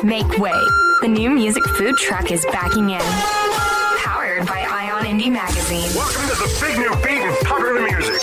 Make way. The new music food truck is backing in. Powered by Ion Indie Magazine. Welcome to the big new beat and popular music.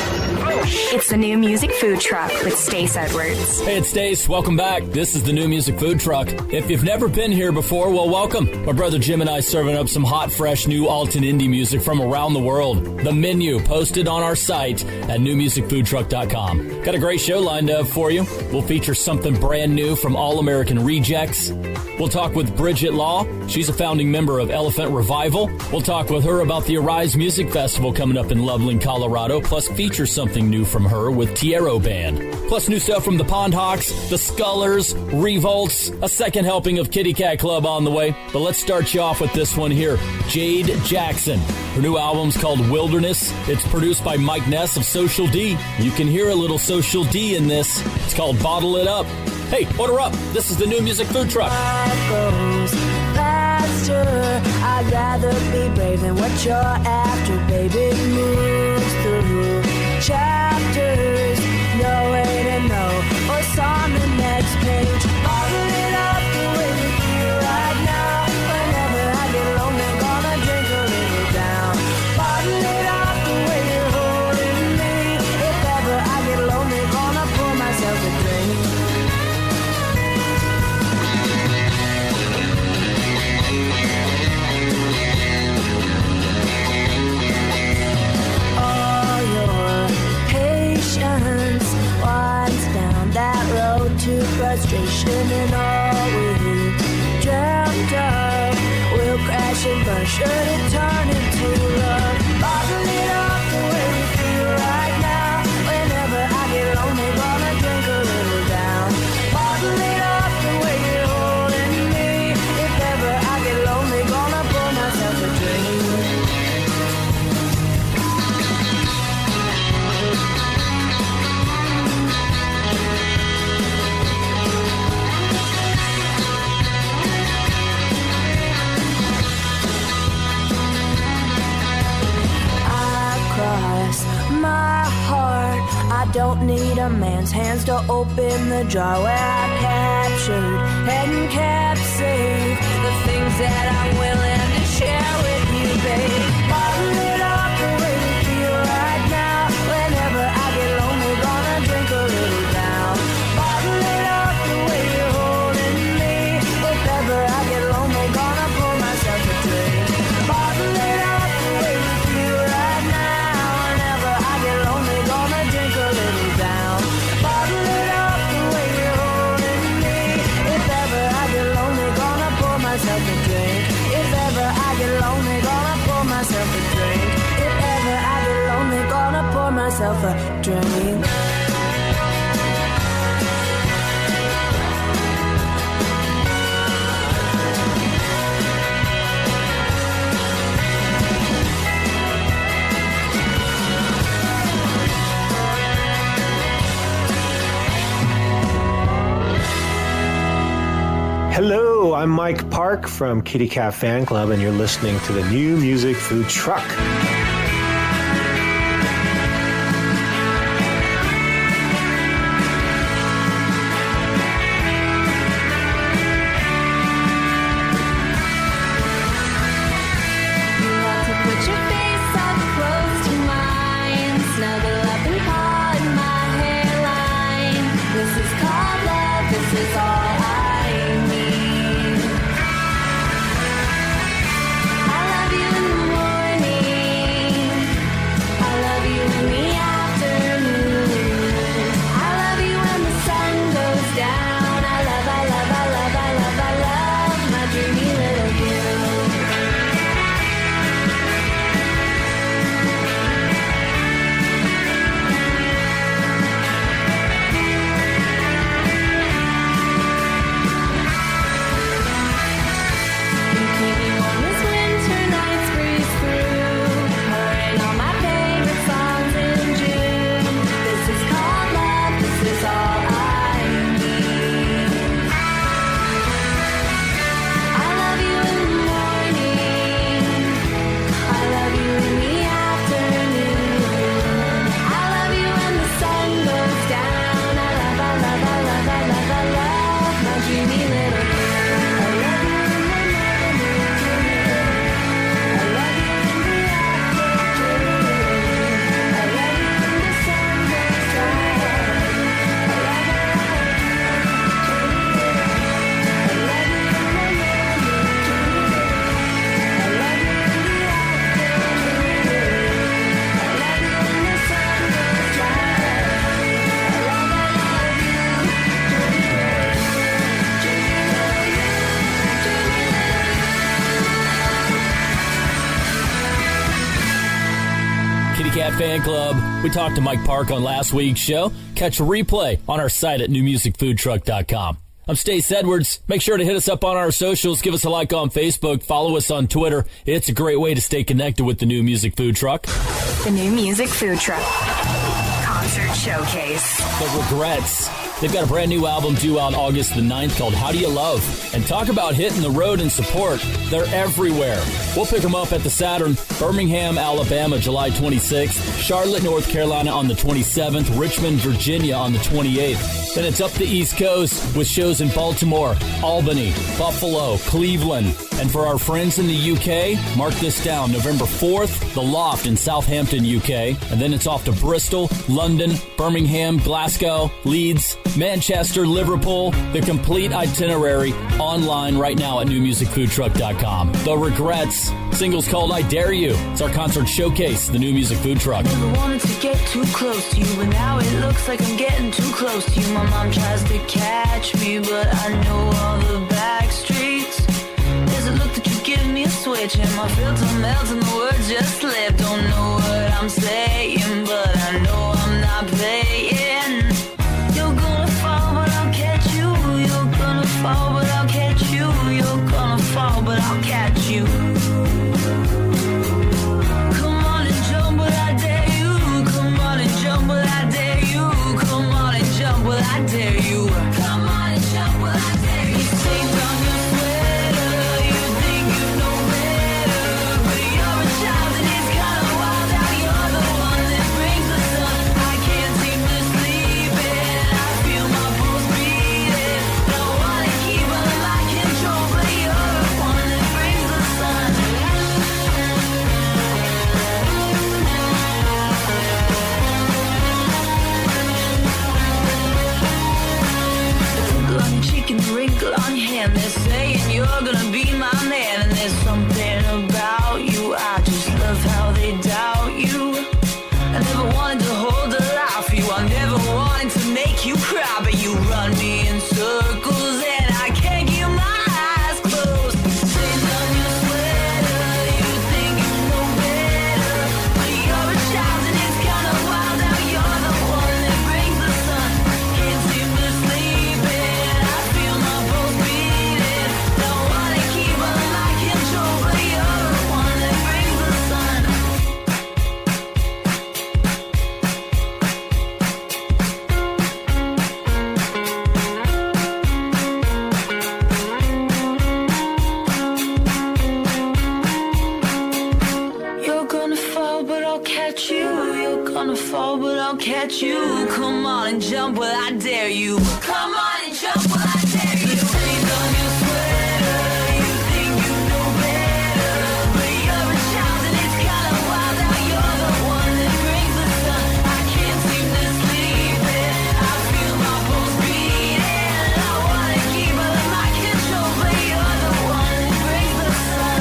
It's the new music food truck with Stace Edwards. Hey, it's Stace. Welcome back. This is the new music food truck. If you've never been here before, well, welcome. My brother Jim and I serving up some hot, fresh, new alt and indie music from around the world. The menu posted on our site at newmusicfoodtruck.com. Got a great show lined up for you. We'll feature something brand new from All American Rejects. We'll talk with Bridget Law. She's a founding member of Elephant Revival. We'll talk with her about the Arise Music Festival coming up in Loveland, Colorado, plus feature something new from her with Tiero Band. Plus new stuff from the Pond Hawks, the Scullers, Revolts, a second helping of Kitty Cat Club on the way. But let's start you off with this one here, Jade Jackson. Her new album's called Wilderness. It's produced by Mike Ness of Social D. You can hear a little Social D in this. It's called Bottle It Up. Hey, order up. This is the new music food truck. Goes faster. I'd rather be brave than what you're after, baby. Moves through chapters. No way to know what's on the next page. Bottle it up the way you feel right now. Whenever I get lonely, gonna drink a little down. Bottle it up the way you're holding me. If ever I get lonely, gonna pour myself a drink. All your patience winds down that road to frustration, and all we dreamt of will crash and burn, sure to turn into love. Bottle it up the way we feel right now. Whenever I get lonely, gonna drink a little down. Bottle it up the way you're holding me. If ever I get lonely, gonna pour myself a drink. My heart, I don't need a man's hands to open the jar where I captured and kept safe the things that I'm willing to share with you, babe. Bottle it up the way we feel right now. Whenever I get lonely, gonna drink a little down. Bottle it up the way you're holding me. If ever I get lonely, gonna pour myself a drink. Bottle it up the way we feel right now. Drink a little down. Bottle it up the way you're holding me. If ever I get lonely, gonna pour myself a drink. If ever I get lonely, gonna pour myself a drink. If ever I get lonely, gonna pour myself a drink. Hello, I'm Mike Park from Kitty Cat Fan Club, and you're listening to the new music food truck. I love you in the morning. Cat Fan Club. We talked to Mike Park on last week's show. Catch a replay on our site at newmusicfoodtruck.com. I'm Stace Edwards. Make sure to hit us up on our socials. Give us a like on Facebook. Follow us on Twitter. It's a great way to stay connected with the New Music Food Truck. The New Music Food Truck Concert Showcase. The Regrets. They've got a brand new album due out August the 9th called How Do You Love? And talk about hitting the road and support. They're everywhere. We'll pick them up at the Saturn, Birmingham, Alabama, July 26th, Charlotte, North Carolina on the 27th, Richmond, Virginia on the 28th. Then it's up the East Coast with shows in Baltimore, Albany, Buffalo, Cleveland. And for our friends in the UK, mark this down, November 4th, The Loft in Southampton, UK. And then it's off to Bristol, London, Birmingham, Glasgow, Leeds, Manchester, Liverpool. The complete itinerary online right now at newmusicfoodtruck.com. The Regrets. Singles called I Dare You. It's our concert showcase, the New Music Food Truck. Never wanted to get too close to you, but now it looks like I'm getting too close to you. My mom tries to catch me, but I know all the back streets. There's a look that you give me a switch, and my filter melts and the words just slip. Don't know what I'm saying, but I know I'm not playing. You're gonna fall, but I'll catch you. You're gonna fall, but I'll catch you. You're gonna fall, but I'll catch you. Come on and jump, but I dare you. Come on and jump, but I dare you. Come on and jump, but I dare you. Come on and jump, but I dare you. You sing on your sweater, you think you know better, but you're a child and it's kinda wild how you're the one that brings the sun. I can't seem to sleep and I feel my pulse beating. Don't wanna keep under my control, but you're the one that brings the sun. On your cheek and the wrinkle on your hand, they're saying you're gonna be my man, and there's something about you, I just love how they doubt you. I never wanted to hold a lie for you, I never wanted to make you cry, but you run me in circles and I can't keep my eyes closed. Stains on your sweater, you think you know better, but you're a child and it's kinda wild how you're the one that brings the sun. Can't seem to sleep and I feel my pulse beating. Don't wanna keep under my control, but you're the one that brings the sun. You're gonna fall, but I'll catch you. You're gonna fall, but I'll catch you. Come on and jump, well I dare you. Come on and jump, well I dare you. Stains on your sweater, you think you know better, but you're a child and it's kinda wild how you're the one that brings the sun. I can't seem to sleep and I feel my pulse beating. I wanna keep under my control, but you're the one that brings the sun.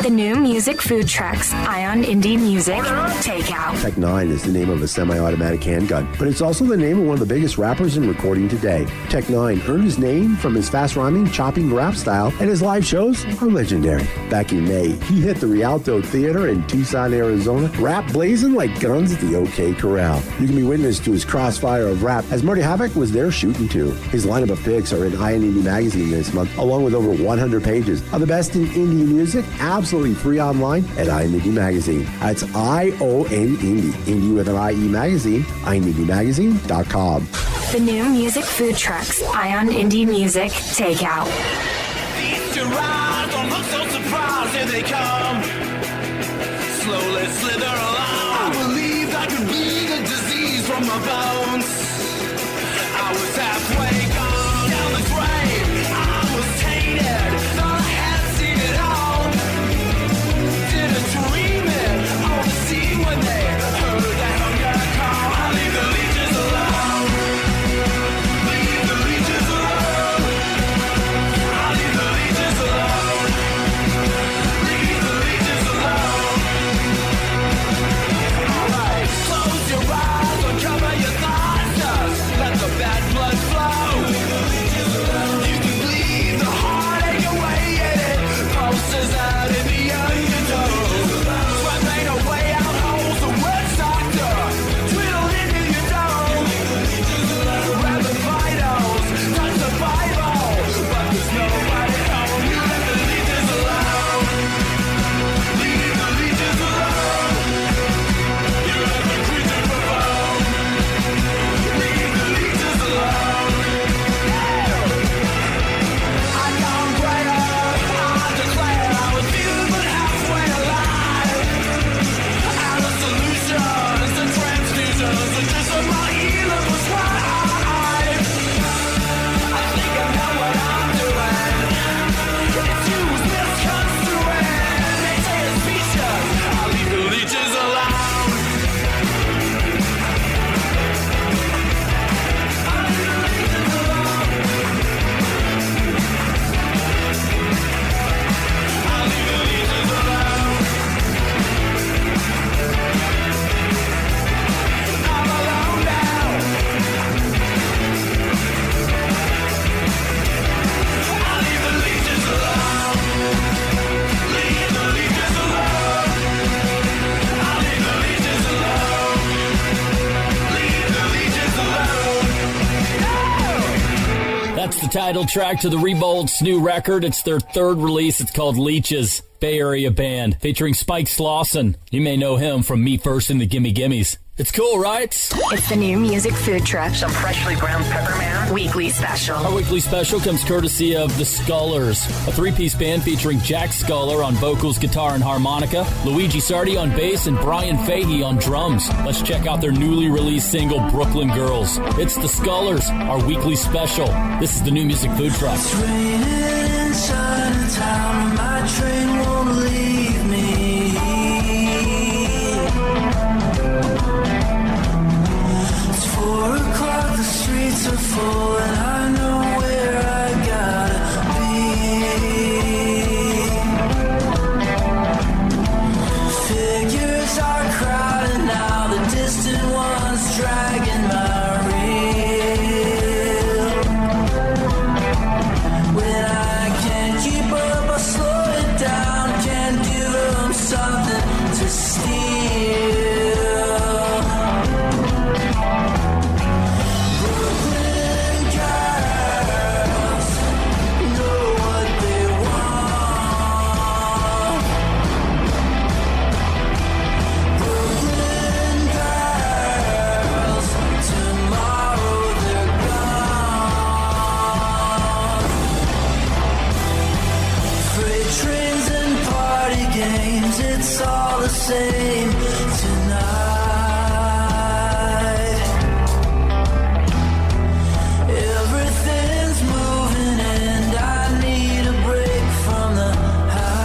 The New Music Food Trucks, Ion Indie Music, Takeout. Tech 9 is the name of a semi-automatic handgun, but it's also the name of one of the biggest rappers in recording today. Tech 9 earned his name from his fast-rhyming, chopping rap style, and his live shows are legendary. Back in May, he hit the Rialto Theater in Tucson, Arizona, rap blazing like guns at the OK Corral. You can be witness to his crossfire of rap as Marty Havoc was there shooting too. His lineup of picks are in Ion Indie Magazine this month, along with over 100 pages of the best in indie music, absolutely free online at Ion Indie Magazine. That's I-O-N Indie. Indie with an I-E magazine, ionindie.com. The New Music Food Trucks, Ion Indie Music, Takeout. Feast your eyes, don't look so surprised, here they come. Slowly slither along. I believed I could bleed a disease from my bones. I was halfway gone down the drain. I was tainted, thought I had seen it all. Didn't dream it, all the scene when they heard that hunger call. I leave the leeches alone. Leave the leeches alone. I leave the leeches alone. Leave the leeches alone. Alright, close your eyes, uncover your thoughts. Just let the bad blood title track to the Rebolt's new record. It's their third release. It's called Leeches, Bay Area band, featuring Spike Slauson. You may know him from Me First and the Gimme Gimmes. It's cool, right? It's the new music food truck. Some freshly ground pepper, man. Weekly special. Our weekly special comes courtesy of The Scullers, a three-piece band featuring Jack Sculler on vocals, guitar, and harmonica, Luigi Sardi on bass, and Brian Fahey on drums. Let's check out their newly released single, Brooklyn Girls. It's The Scullers, our weekly special. This is the new music food truck. It's raining in Chinatown, my train won't leave me. It's 4 o'clock, the streets are full, and I know where I gotta be. Figures are crowding now, the distant ones dragging my reel. When I can't keep up, I slow it down, can't give them something to steal. Brooklyn girls know what they want. Brooklyn girls, tomorrow they're gone. Freight trains and party games, it's all the same tonight. Everything's moving and I need a break from the high.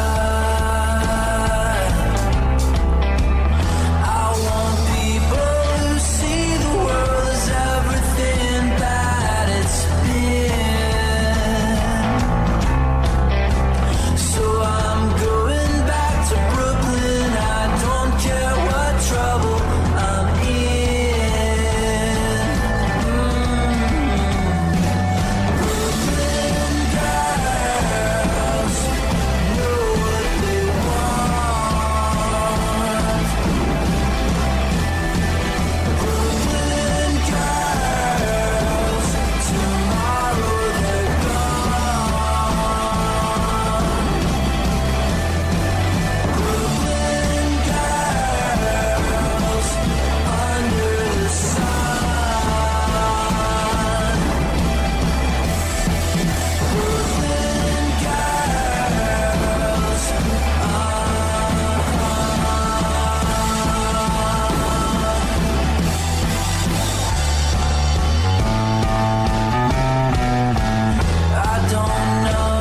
I want people who see the world as everything that it's been. So I'm going back to Brooklyn. I don't care what trouble I'm in. Brooklyn girls know what they want. Brooklyn girls, tomorrow they're gone. Brooklyn girls, under the sun. Brooklyn girls, I don't know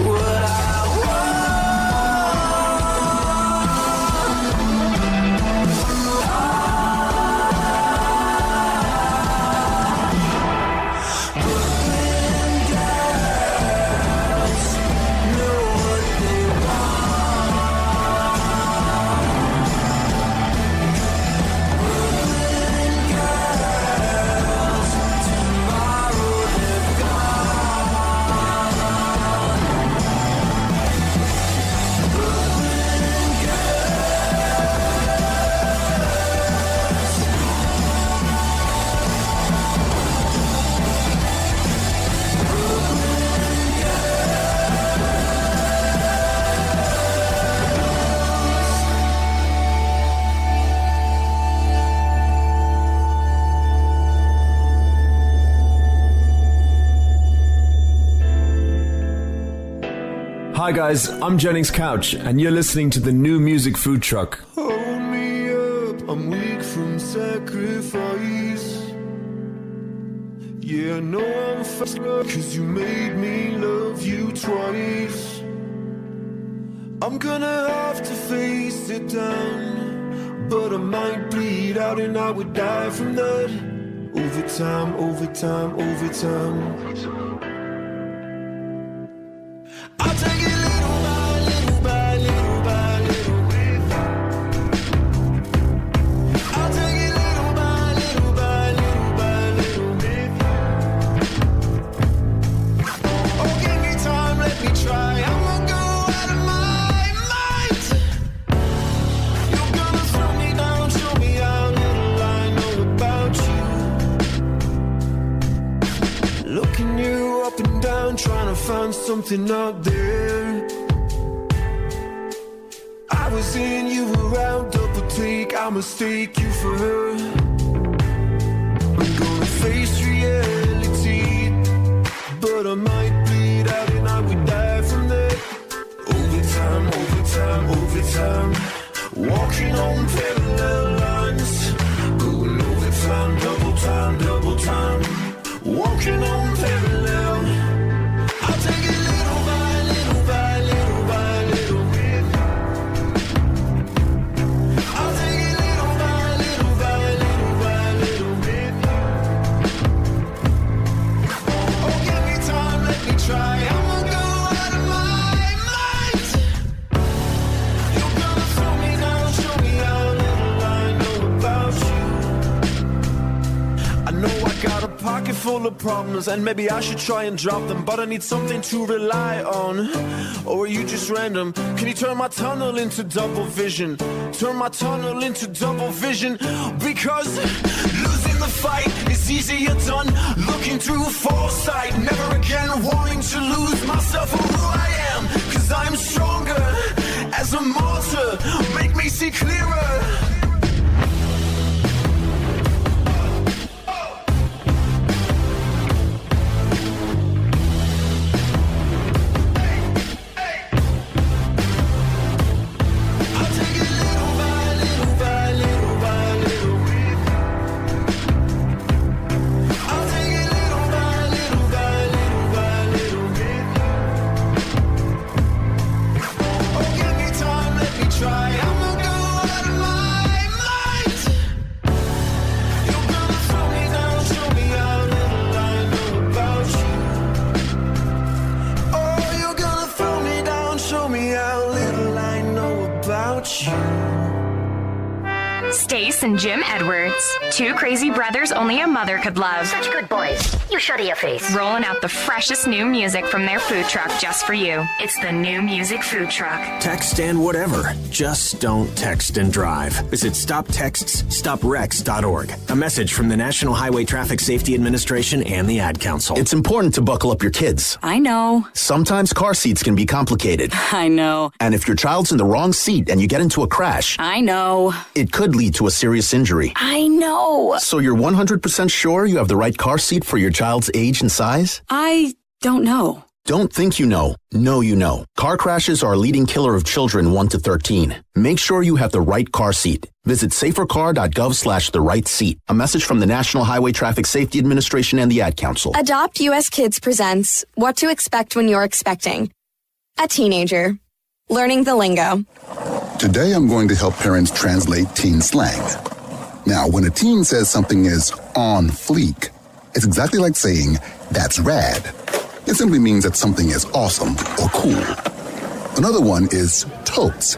what I want. Brooklyn girls know what they want. Brooklyn girls, tomorrow they're gone. Brooklyn Hi guys, I'm Jennings Couch, and you're listening to the new music food truck. Hold me up, I'm weak from sacrifice. Yeah, I know I'm fast, cause you made me love you twice. I'm gonna have to face it down, but I might bleed out and I would die from that. Overtime, overtime, overtime. I'll take it little by little by little by little bit. I'll take it little by little by little by little bit. Oh, give me time, let me try. I'm gonna go out of my mind. You're gonna throw me down, show me how little I know about you. something out there. I was in, you were out, double take. I mistake you for her. I'm gonna face reality, but I might bleed out and I would die from that. Overtime, overtime, overtime. Walking on parallel lines. Going overtime, double time, double time. Walking on parallel. I'll take it little by little by little by little bit. I'll take it little by little by little by little bit. Oh, give me time, let me try. I'ma go out of my mind. You're gonna throw me down, show me how little I know about you. I know I got a pocket full of problems, and maybe I should try and drop them, but I need something to rely on. Or are you just random? Can you turn my tunnel into double vision? Turn my tunnel into double vision. Because losing the fight is easier done looking through foresight. Never again wanting to lose myself or who I am. Cause I'm stronger as a martyr. Make me see clearer. Stace and Jim Edwards, two crazy brothers only a mother could love. Such good boys. You show to your face. Rolling out the freshest new music from their food truck just for you. It's the New Music Food Truck. Text and whatever. Just don't text and drive. Visit StopTextsStopWrecks.org. A message from the National Highway Traffic Safety Administration and the Ad Council. It's important to buckle up your kids. I know. Sometimes car seats can be complicated. I know. And if your child's in the wrong seat and you get into a crash, I know. It could lead to a serious injury. I know. So you're 100% sure you have the right car seat for your child's age and size? I don't know. Don't think you know. Know you know. Car crashes are a leading killer of children 1 to 13. Make sure you have the right car seat. Visit safercar.gov/the right seat. A message from the National Highway Traffic Safety Administration and the Ad Council. Adopt US Kids presents What to Expect When You're Expecting. A teenager. Learning the lingo. Today I'm going to help parents translate teen slang. Now, when a teen says something is on fleek, it's exactly like saying, that's rad. It simply means that something is awesome or cool. Another one is totes.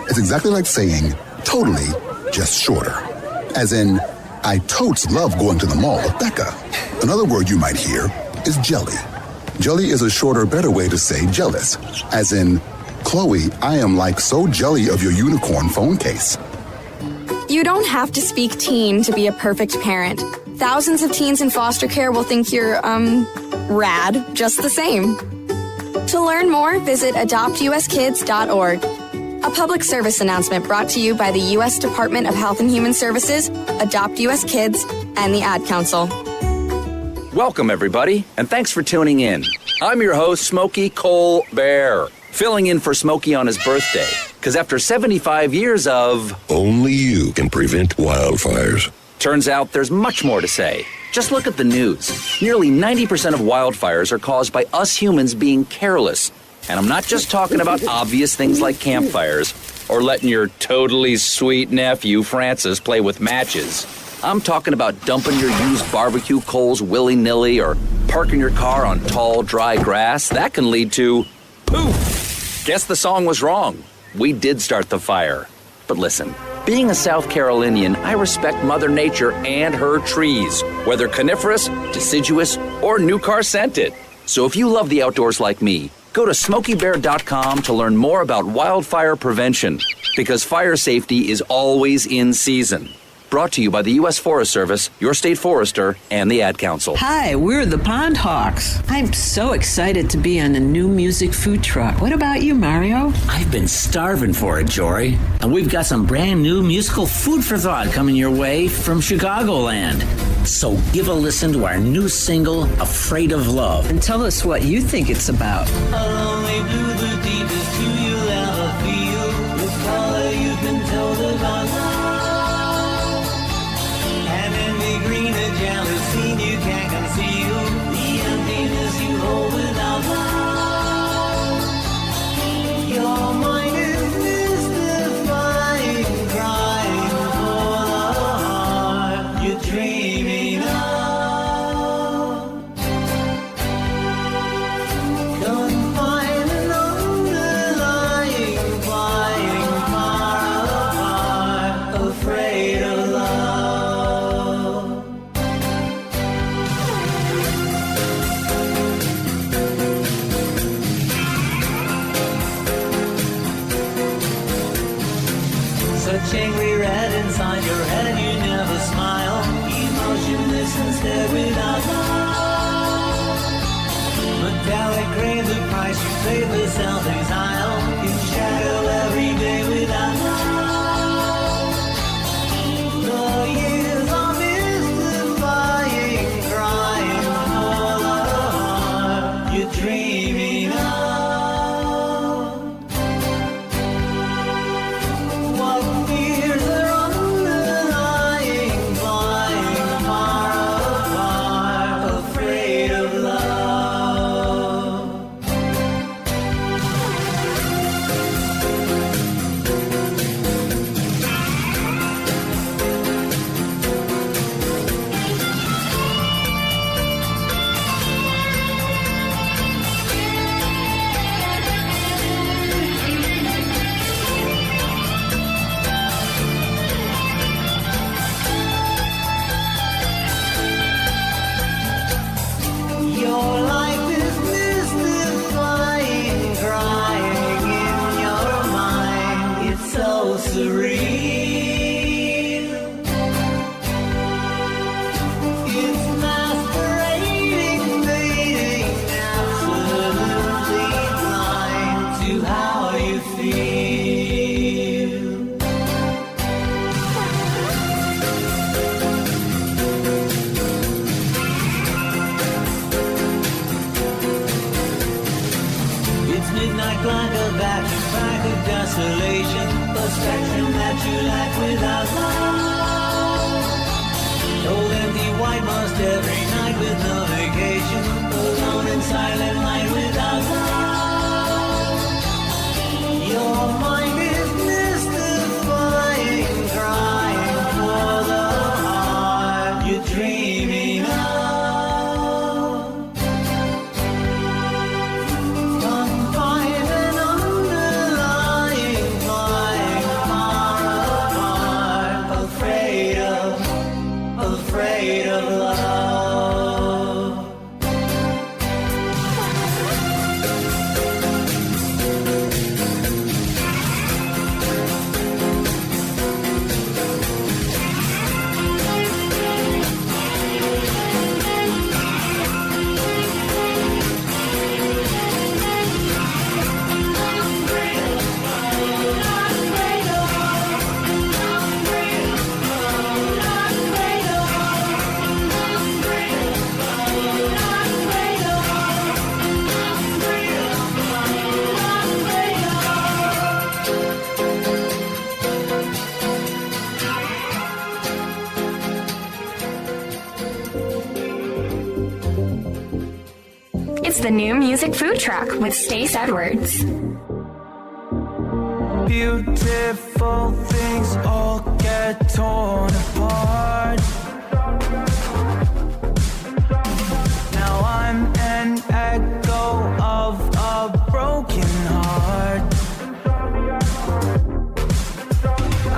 It's exactly like saying, totally, just shorter. As in, I totes love going to the mall with Becca. Another word you might hear is jelly. Jelly is a shorter, better way to say jealous. As in, Chloe, I am like so jelly of your unicorn phone case. You don't have to speak teen to be a perfect parent. Thousands of teens in foster care will think you're, rad just the same. To learn more, visit adoptuskids.org. A public service announcement brought to you by the U.S. Department of Health and Human Services, Adopt U.S. Kids, and the Ad Council. Welcome, everybody, and thanks for tuning in. I'm your host, Smokey Cole Bear, filling in for Smokey on his birthday, because after 75 years of... Only you can prevent wildfires. Turns out there's much more to say. Just look at the news. Nearly 90% of wildfires are caused by us humans being careless. And I'm not just talking about obvious things like campfires or letting your totally sweet nephew, Francis, play with matches. I'm talking about dumping your used barbecue coals willy-nilly or parking your car on tall, dry grass. That can lead to poof. Guess the song was wrong. We did start the fire. But listen, being a South Carolinian, I respect Mother Nature and her trees, whether coniferous, deciduous, or new car scented. So if you love the outdoors like me, go to SmokeyBear.com to learn more about wildfire prevention, because fire safety is always in season. Brought to you by the U.S. Forest Service, your state forester, and the Ad Council. Hi, we're the Pond Hawks. I'm so excited to be on the new music food truck. What about you, Mario? I've been starving for it, Jory. And we've got some brand new musical food for thought coming your way from Chicagoland. So give a listen to our new single, Afraid of Love. And tell us what you think it's about. I'll only do the deepest to you'll ever feel. The color you've been told about love. And envy, green, and jealousy you can't conceal. The emptiness you hold without love. Your mind is mystifying, crying for the heart you're dreaming of. Don't find an underlying, flying far apart, afraid of love. Such angry red inside your head, you never smile. Emotionless instead without love. Metallic gray, the price you pay for self-exile. In shadow every day without love. The years are mystifying, crying for the heart you're dreaming of. What fears are underlying, flying far apart, afraid of love. Your life is mystifying, crying in your mind. It's so surreal. It's masquerading, fading, absolutely blind to how you feel. It's midnight black, a vacuum pack of desolation. The spectrum that you lack without love. Cold empty white must every night with no vacation. Alone in silent light without love. Your mind is mystifying, crying for the heart you're dreaming of. Don't find an underlying, flying far apart, afraid of love. It's the new music food truck with Stace Edwards. Beautiful things all get torn apart. Now I'm an echo of a broken heart.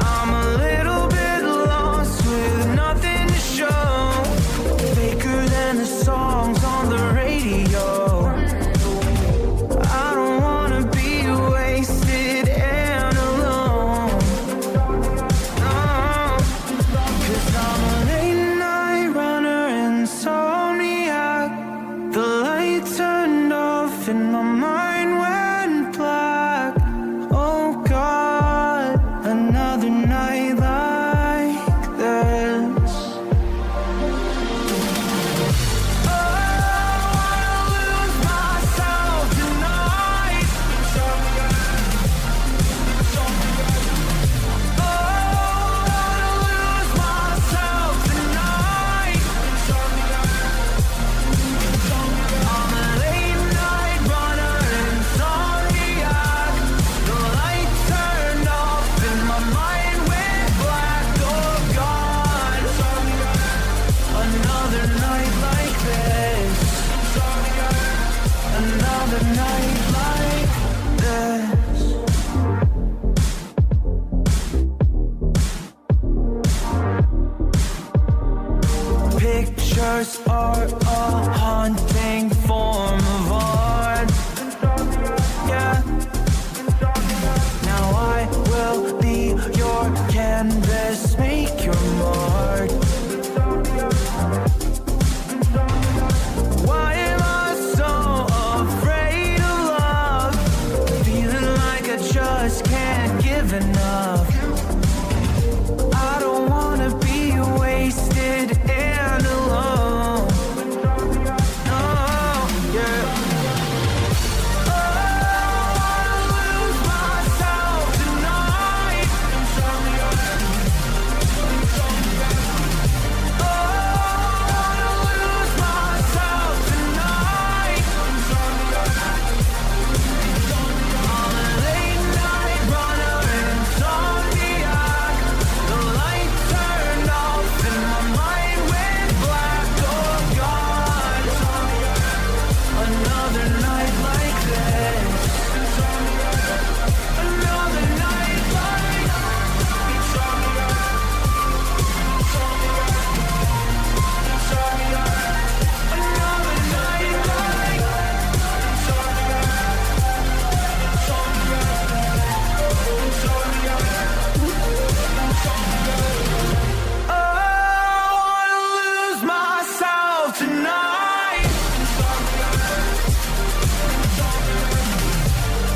I'm a little bit lost with nothing to show. Faker than the songs on the radio. I don't wanna be wasted and alone. No. can best make your mark. Why am I so afraid of love? Feeling like I just can't give enough. I don't wanna be wasted and alone. No, yeah. Oh, I wanna lose myself tonight. Oh, I wanna lose myself tonight. I'm a late night runner, insomniac. The light turned off and my mind went black. Oh God, another night like this. Another night like I wanna lose myself tonight.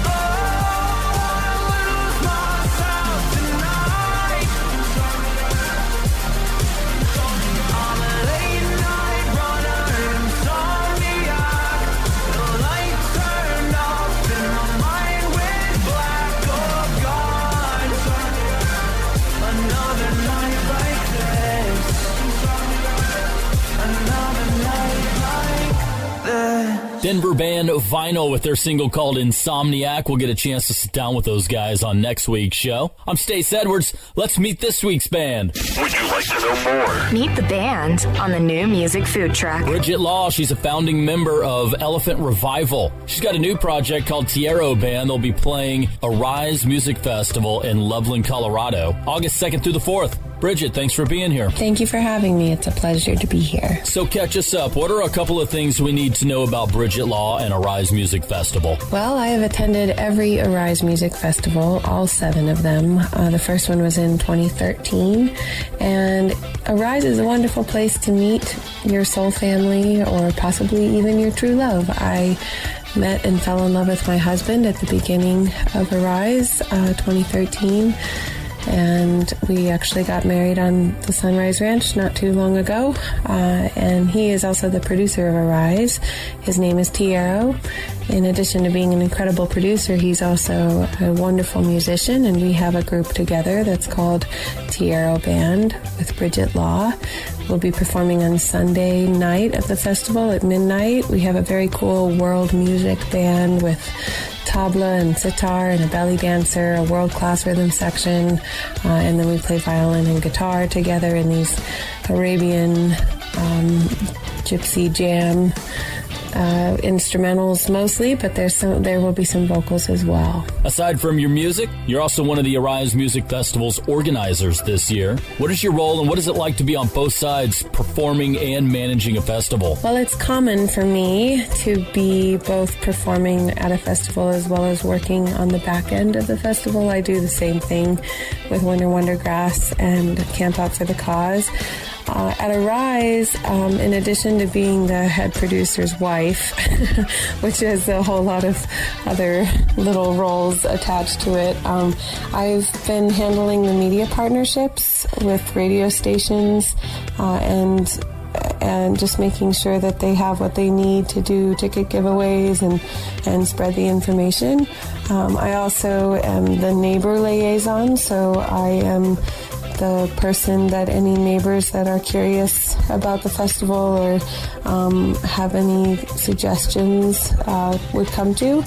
Oh, I wanna lose myself tonight. I'm a late night runner, insomniac. The light turned off and my mind went black. Oh God, another night like this. Another night like this. Denver band Vinyl with their single called Insomniac. We'll get a chance to sit down with those guys on next week's show. I'm Stace Edwards. Let's meet this week's band. Would you like to know more? Meet the band on the new music food truck. Bridget Law, she's a founding member of Elephant Revival. She's got a new project called Tiero Band. They'll be playing Arise Music Festival in Loveland, Colorado, August 2nd through the 4th. Bridget, thanks for being here. Thank you for having me. It's a pleasure to be here. So catch us up. What are a couple of things we need to know about Bridget Law and Arise Music Festival? Well, I have attended every Arise Music Festival, all 7 of them. The first one was in 2013. And Arise is a wonderful place to meet your soul family or possibly even your true love. I met and fell in love with my husband at the beginning of Arise, 2013. And we actually got married on the Sunrise Ranch not too long ago. And he is also the producer of Arise. His name is Tiero. In addition to being an incredible producer, he's also a wonderful musician. And we have a group together that's called Tiero Band with Bridget Law. We'll be performing on Sunday night of the festival at midnight. We have a very cool world music band with tabla and sitar and a belly dancer, a world-class rhythm section, and then we play violin and guitar together in these Arabian gypsy jam instrumentals mostly, but there will be some vocals as well. Aside from your music, you're also one of the Arise Music Festival's organizers this year. What is your role and what is it like to be on both sides, performing and managing a festival? Well, it's common for me to be both performing at a festival as well as working on the back end of the festival. I do the same thing with Winter Wondergrass and Camp Out for the Cause. At Arise, in addition to being the head producer's wife, which has a whole lot of other little roles attached to it, I've been handling the media partnerships with radio stations and just making sure that they have what they need to do ticket giveaways and spread the information. I also am the neighbor liaison, so I am the person that any neighbors that are curious about the festival or have any suggestions would come to.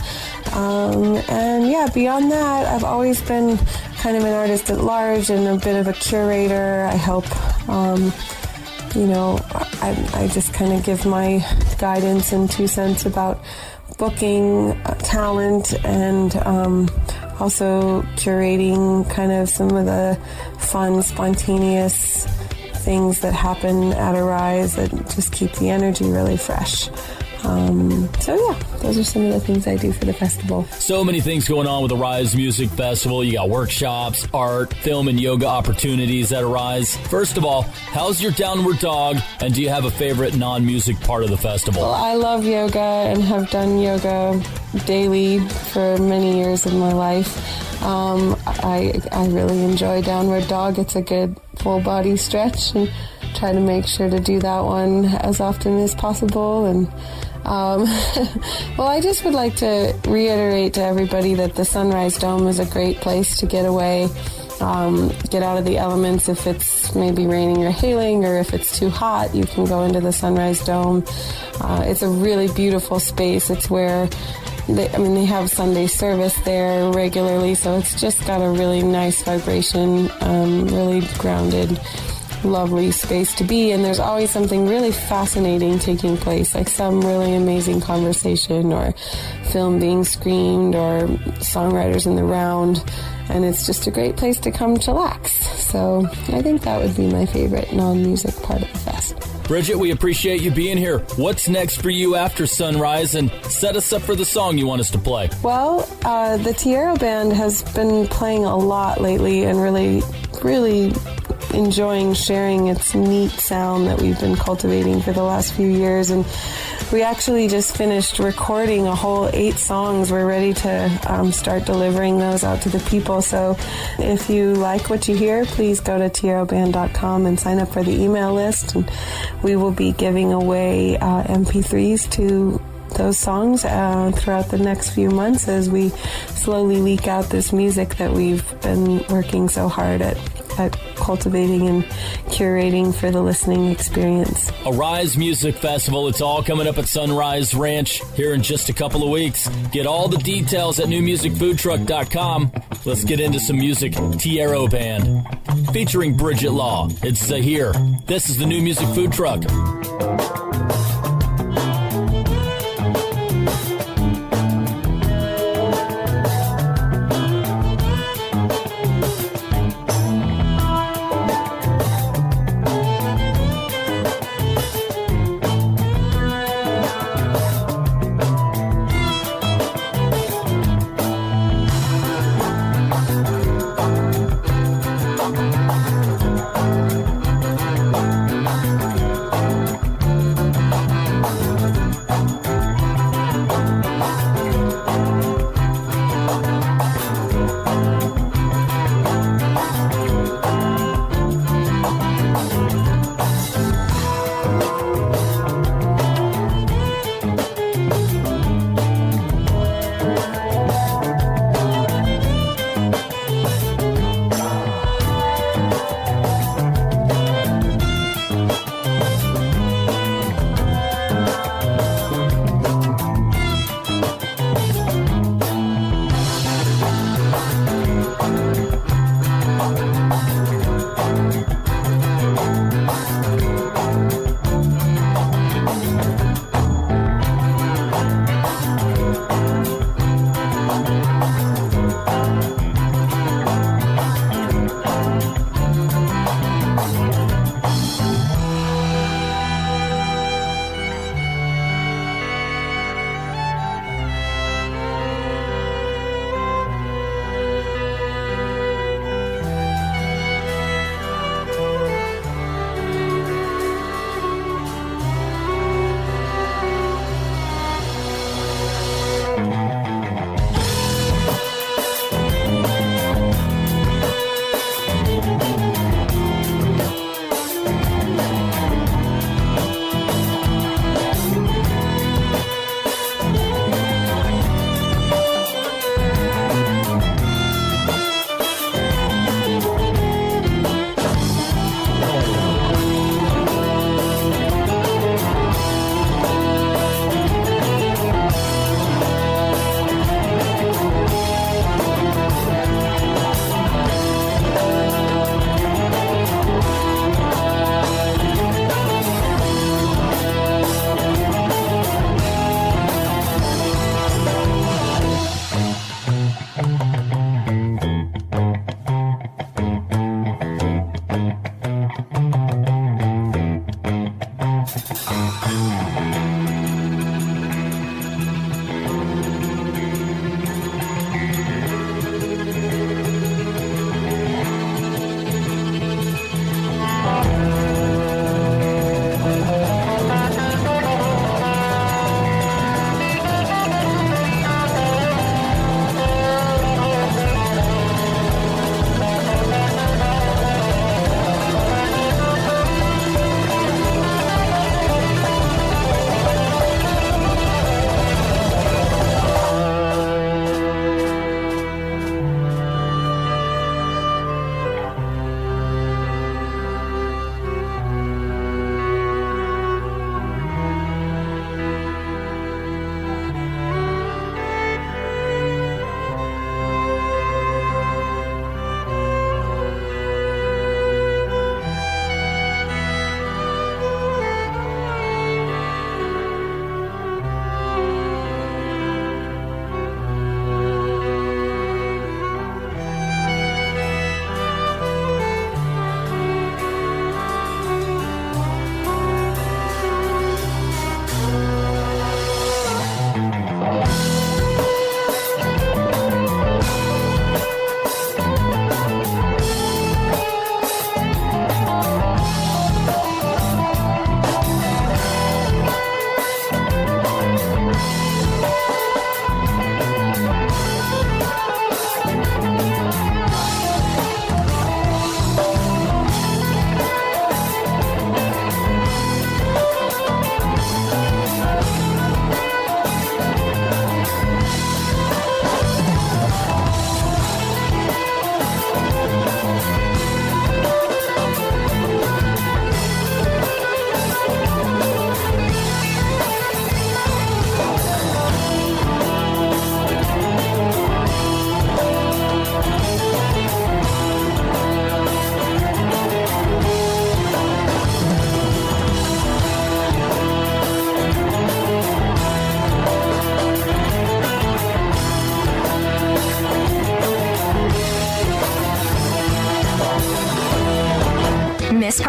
And yeah, beyond that, I've always been kind of an artist at large and a bit of a curator. I help, I just kind of give my guidance and 2 cents about booking talent and also curating kind of some of the fun, spontaneous things that happen at Arise that just keep the energy really fresh. So yeah, those are some of the things I do for the festival. So many things going on with the Arise Music Festival. You got workshops, art, film, and yoga opportunities at Arise. First of all, how's your downward dog, and do you have a favorite non-music part of the festival? Well, I love yoga and have done yoga daily for many years of my life. I really enjoy downward dog. It's a good full body stretch, and try to make sure to do that one as often as possible. And well, I just would like to reiterate to everybody that the Sunrise Dome is a great place to get away, get out of the elements. If it's maybe raining or hailing, or if it's too hot, you can go into the Sunrise Dome. It's a really beautiful space. It's where they have Sunday service there regularly, so it's just got a really nice vibration, really grounded, lovely space to be, and there's always something really fascinating taking place, like some really amazing conversation or film being screened or songwriters in the round, and it's just a great place to come chillax. So I think that would be my favorite non-music part of the fest. Bridget, we appreciate you being here. What's next for you after Sunrise, and set us up for the song you want us to play? Well, the Tiero Band has been playing a lot lately and really enjoying sharing its neat sound that we've been cultivating for the last few years. And we actually just finished recording a whole 8 songs. We're ready to start delivering those out to the people. So if you like what you hear, please go to tieroband.com and sign up for the email list. And we will be giving away MP3s to those songs throughout the next few months as we slowly leak out this music that we've been working so hard at cultivating and curating for the listening experience. Arise Music Festival, it's all coming up at Sunrise Ranch here in just a couple of weeks. Get all the details at newmusicfoodtruck.com. Let's get into some music. Tiero Band, featuring Bridget Law. It's Zahir. This is the New Music Food Truck.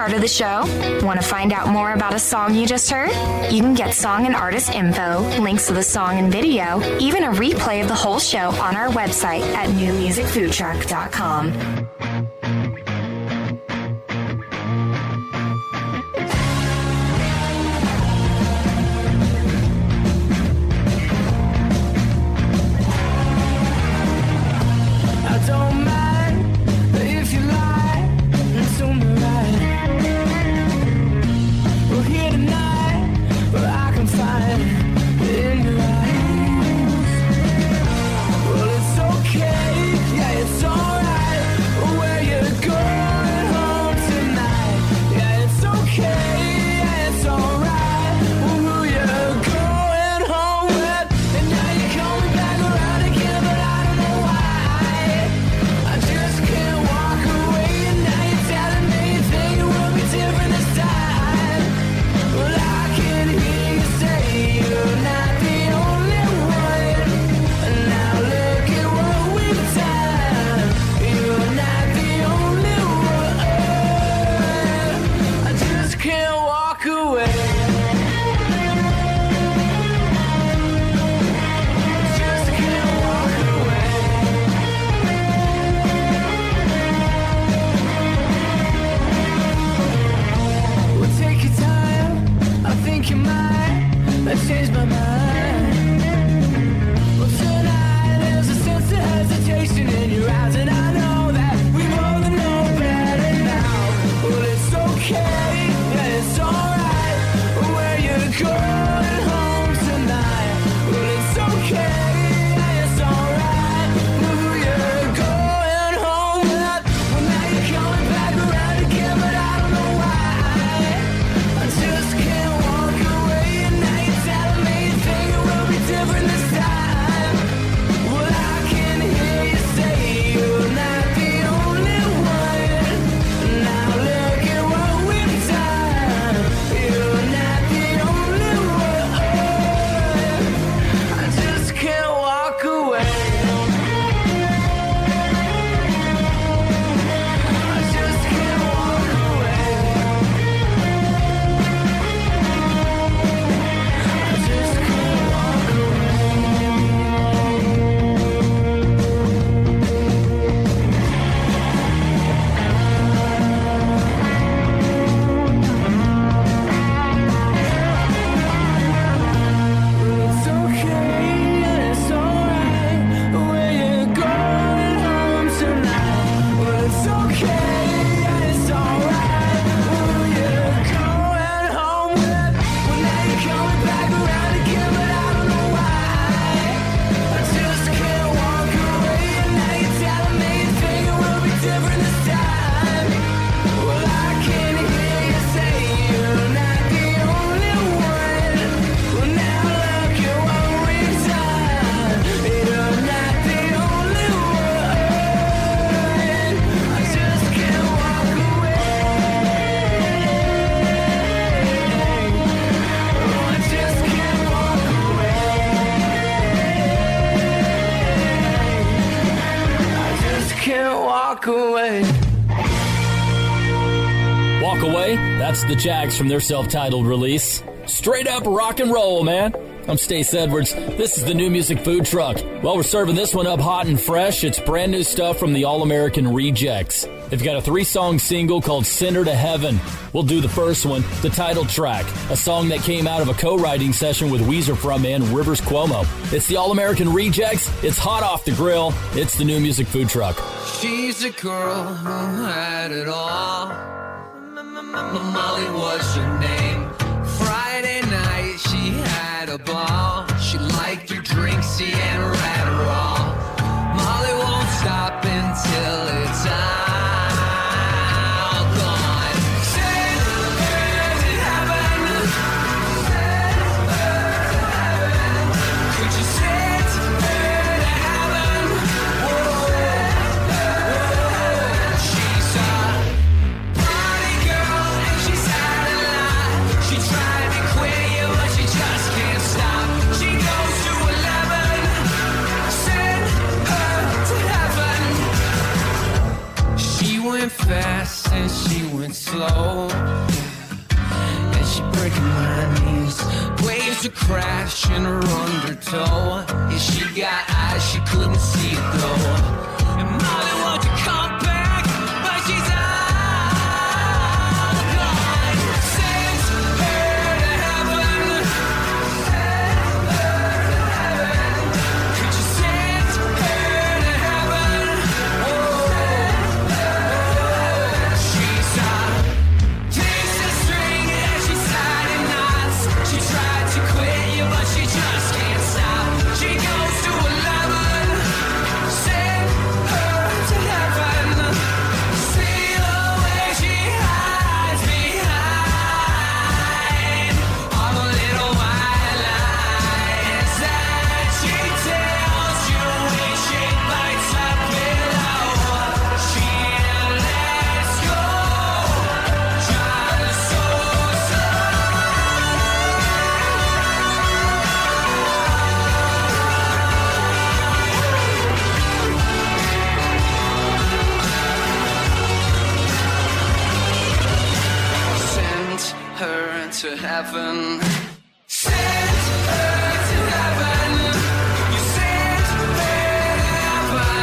part of the show? Want to find out more about a song you just heard? You can get song and artist info, links to the song and video, even a replay of the whole show on our website at newmusicfoodtruck.com. Walk Away, that's the Jags from their self-titled release. Straight up rock and roll, man. I'm Stace Edwards. This is the New Music Food Truck. Well, we're serving this one up hot and fresh. It's brand new stuff from the All-American Rejects. They've got a 3-song single called Sinner to Heaven. We'll do the first one, the title track, a song that came out of a co-writing session with Weezer frontman Rivers Cuomo. It's the All-American Rejects. It's hot off the grill. It's the New Music Food Truck. She's a girl who had it all. Molly was your name. Friday night she had a ball. She liked your drinks and Adderall. Molly won't stop until it's all gone. Sinner to heaven. Could you send her to heaven? She's a party girl and she's had a lot. She tried to quit you, but she just went fast and she went slow. And she breaking my knees. Waves are crashing her undertow. Yeah, she got eyes, she couldn't see it though. And Molly wants to come back, but she's out of line. Send her to heaven. Send her to heaven. Could you send her to heaven? Oh, she's takes a string and she's signing knots. She tried to quit you, but she just can't stop. She goes to 11. Send her to heaven. See the way she hides behind all the little white lies that she tells you when she bites a pillow. She lets go just so send her to heaven. Send her to heaven. You sent her to heaven.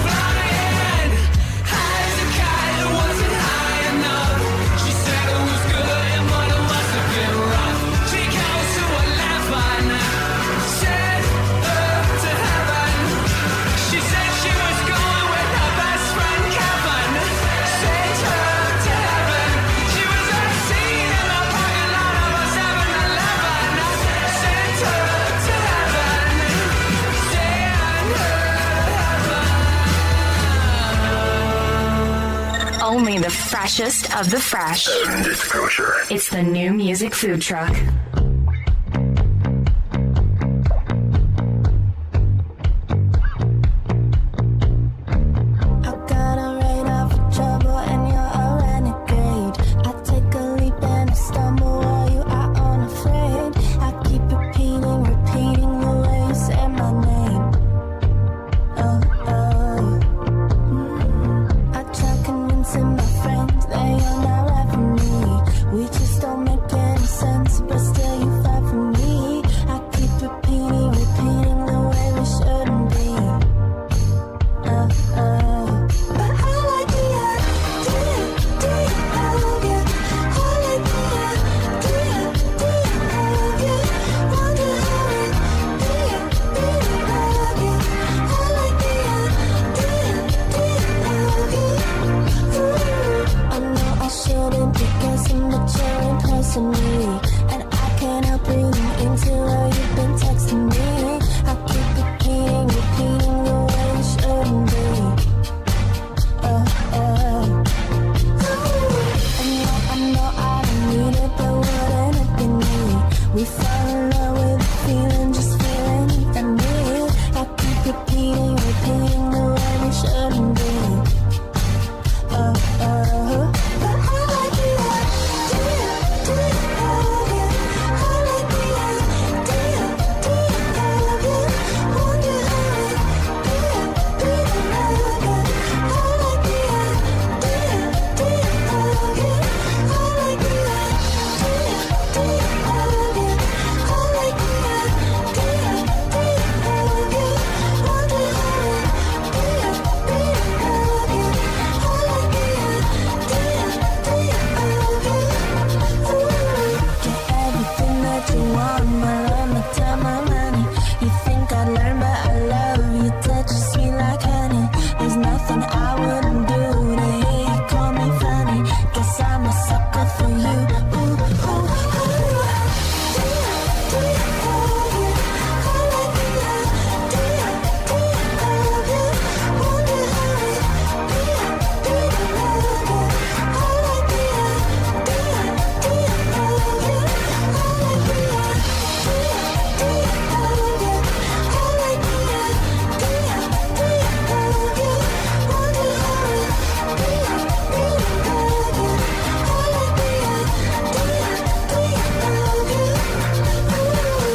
Flying high as a kite, it wasn't high enough. She said it was good, but it must have been rough. She goes to 11. Send her to heaven. She said she was going with her best friend Kevin. Send her to heaven. She was last seen in the parking lot of a 7-Eleven. Send her to heaven. Send her to heaven. Only the freshest of the fresh. And it's kosher. It's the new music food truck. I got a radar for trouble and you're a renegade. I take a leap and I stumble while you are unafraid. I keep repeating the way you say my name. I try convincing my friends they are not right for me. We just don't make any sense, but still you fight for me. I keep repeating the way we shouldn't be. But I like the idea of you. I like the idea of you. Wonder how it of you. I like the idea of you. I know I shouldn't be guessing, but you're impressing me. And I can't help reading into how you've been texting me. I keep repeating the way you shouldn't be. I know I don't need it, but wouldn't it be me? We fall in love with the feeling, just feeling and me. I keep repeating the way we shouldn't be. But I like the idea of you. I like the idea of you. Wonder how it of you. I like the idea of you. I like the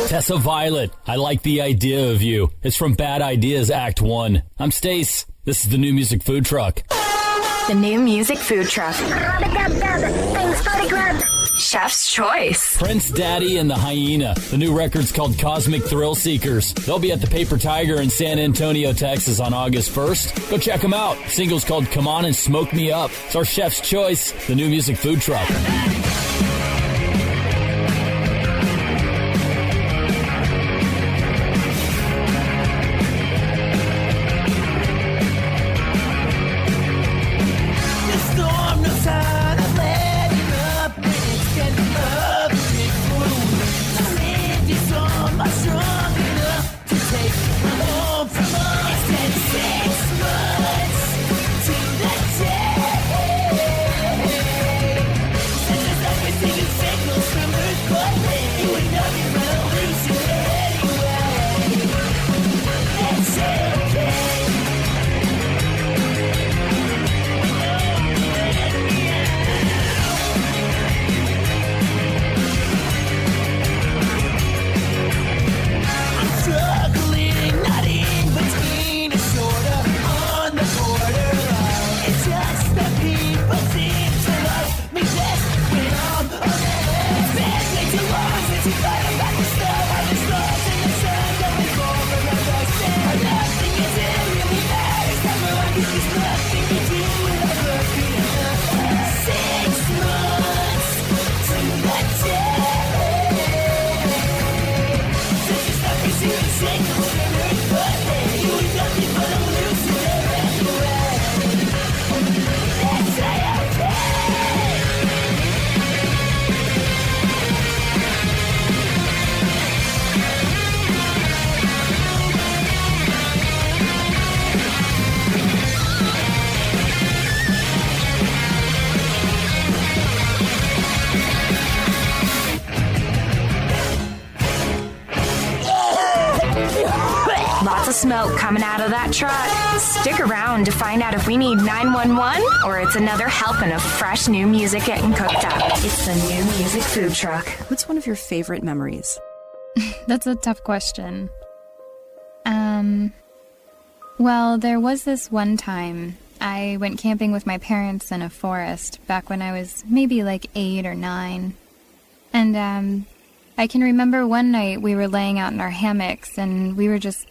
Tessa Violet, I like the idea of you. It's from Bad Ideas Act 1. I'm Stace. This is the New Music Food Truck. The New Music Food Truck. Thanks, Buddy Grub. Chef's Choice. Prince Daddy and the Hyena. The new record's called Cosmic Thrill Seekers. They'll be at the Paper Tiger in San Antonio, Texas on August 1st. Go check them out. Single's called Come On and Smoke Me Up. It's our Chef's Choice, the New Music Food Truck. Lots of smoke coming out of that truck. Stick around to find out if we need 911 or it's another helping of fresh new music getting cooked up. It's the New Music Food Truck. What's one of your favorite memories? That's a tough question. Well, there was this one time I went camping with my parents in a forest back when I was maybe like 8 or 9. And I can remember one night we were laying out in our hammocks and we were just,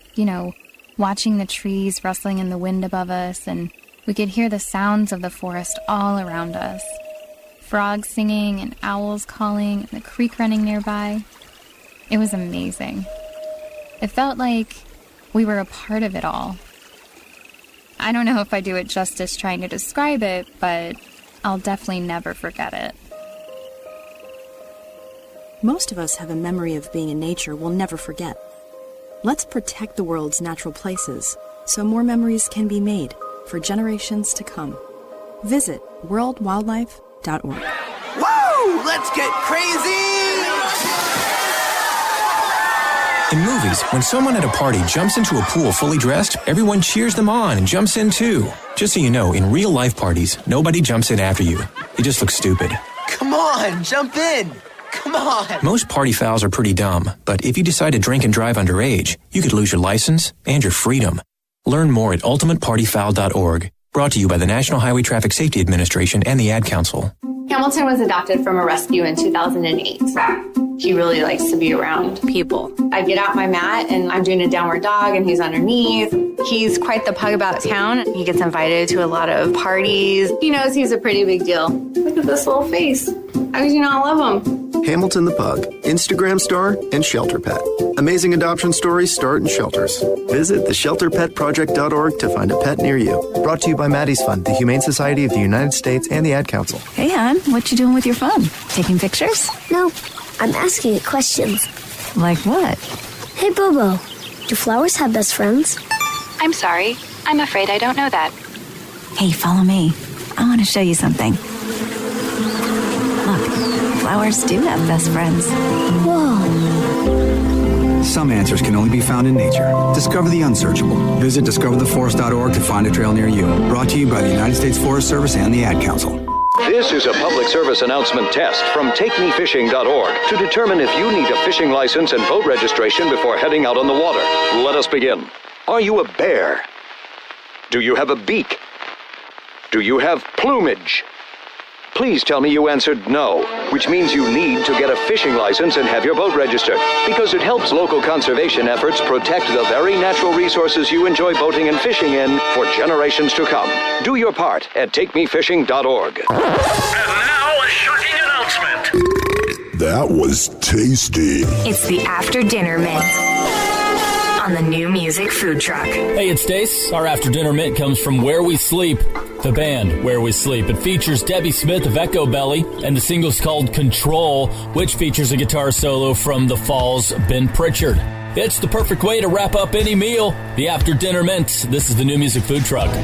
watching the trees rustling in the wind above us, and we could hear the sounds of the forest all around us. Frogs singing and owls calling and the creek running nearby. It was amazing. It felt like we were a part of it all. I don't know if I do it justice trying to describe it, but I'll definitely never forget it. Most of us have a memory of being in nature we'll never forget. Let's protect the world's natural places so more memories can be made for generations to come. Visit worldwildlife.org. Woo! Let's get crazy! In movies, when someone at a party jumps into a pool fully dressed, everyone cheers them on and jumps in too. Just so you know, in real life parties, nobody jumps in after you. You just look stupid. Come on, jump in! Come on! Most party fouls are pretty dumb, but if you decide to drink and drive underage, you could lose your license and your freedom. Learn more at ultimatepartyfoul.org. Brought to you by the National Highway Traffic Safety Administration and the Ad Council. Hamilton was adopted from a rescue in 2008. He really likes to be around people. I get out my mat and I'm doing a downward dog and he's underneath. He's quite the pug about town. He gets invited to a lot of parties. He knows he's a pretty big deal. Look at this little face. How could you not love him? Hamilton the Pug, Instagram star and shelter pet. Amazing adoption stories start in shelters. Visit theshelterpetproject.org to find a pet near you. Brought to you by Maddie's Fund, the Humane Society of the United States, and the Ad Council. Hey, hon, what you doing with your phone? Taking pictures? No, I'm asking it questions. Like what? Hey, Bobo, do flowers have best friends? I'm sorry. I'm afraid I don't know that. Hey, follow me. I want to show you something. Look, flowers do have best friends. Whoa. Some answers can only be found in nature. Discover the unsearchable. Visit discovertheforest.org to find a trail near you. Brought to you by the United States Forest Service and the Ad Council. This is a public service announcement test from TakeMeFishing.org to determine if you need a fishing license and boat registration before heading out on the water. Let us begin. Are you a bear? Do you have a beak? Do you have plumage? Please tell me you answered no, which means you need to get a fishing license and have your boat registered, because it helps local conservation efforts protect the very natural resources you enjoy boating and fishing in for generations to come. Do your part at takemefishing.org. And now a shocking announcement. That was tasty. It's the After Dinner Mint on the New Music Food Truck. Hey, it's Stace. Our After Dinner Mint comes from Where We Sleep, the band Where We Sleep. It features Debbie Smith of Echo Belly, and the single's called Control, which features a guitar solo from The Fall's Ben Pritchard. It's the perfect way to wrap up any meal. The After Dinner Mint. This is the New Music Food Truck.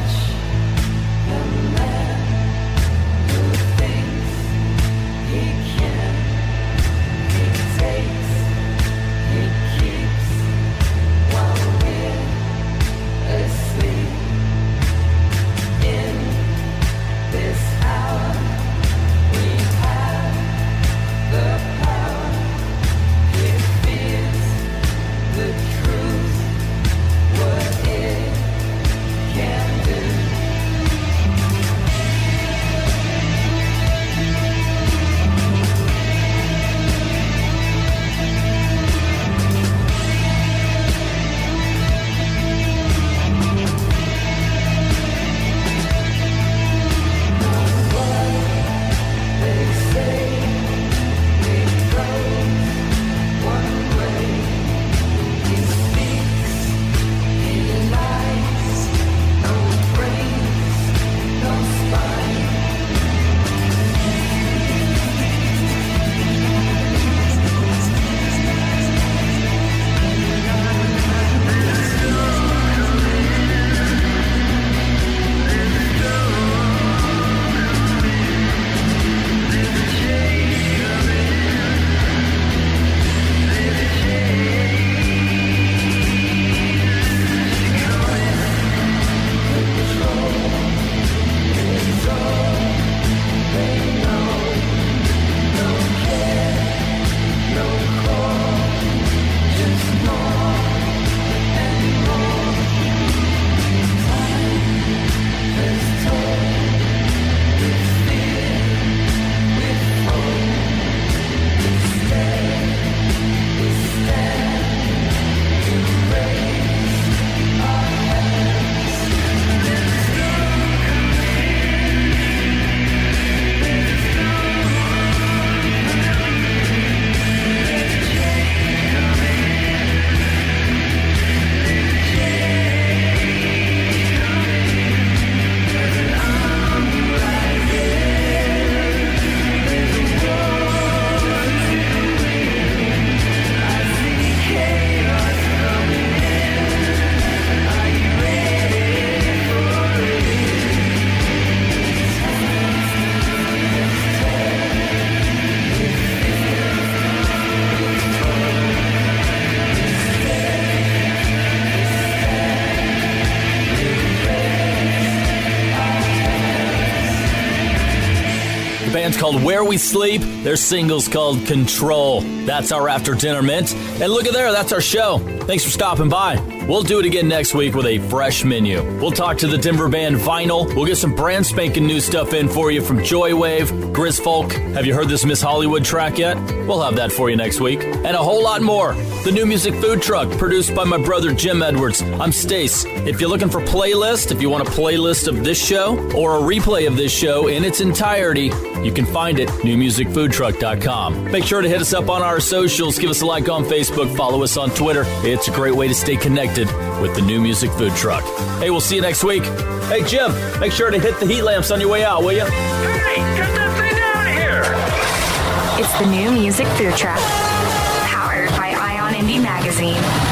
band's called Where We Sleep. Their single's called Control. That's our After Dinner Mint. And look at there, that's our show. Thanks for stopping by. We'll do it again next week with a fresh menu. We'll talk to the Denver band Vinyl. We'll get some brand spanking new stuff in for you from Joywave, Grisfolk. Have you heard this Miss Hollywood track yet? We'll have that for you next week. And a whole lot more. The New Music Food Truck, produced by my brother Jim Edwards. I'm Stace. If you're looking for playlist, if you want a playlist of this show or a replay of this show in its entirety, you can find it newmusicfoodtruck.com. Make sure to hit us up on our socials. Give us a like on Facebook. Follow us on Twitter. It's a great way to stay connected with the New Music Food Truck. Hey, we'll see you next week. Hey, Jim, make sure to hit the heat lamps on your way out, will you? Hey, get that thing out of here! It's the New Music Food Truck, powered by Ion Indie Magazine.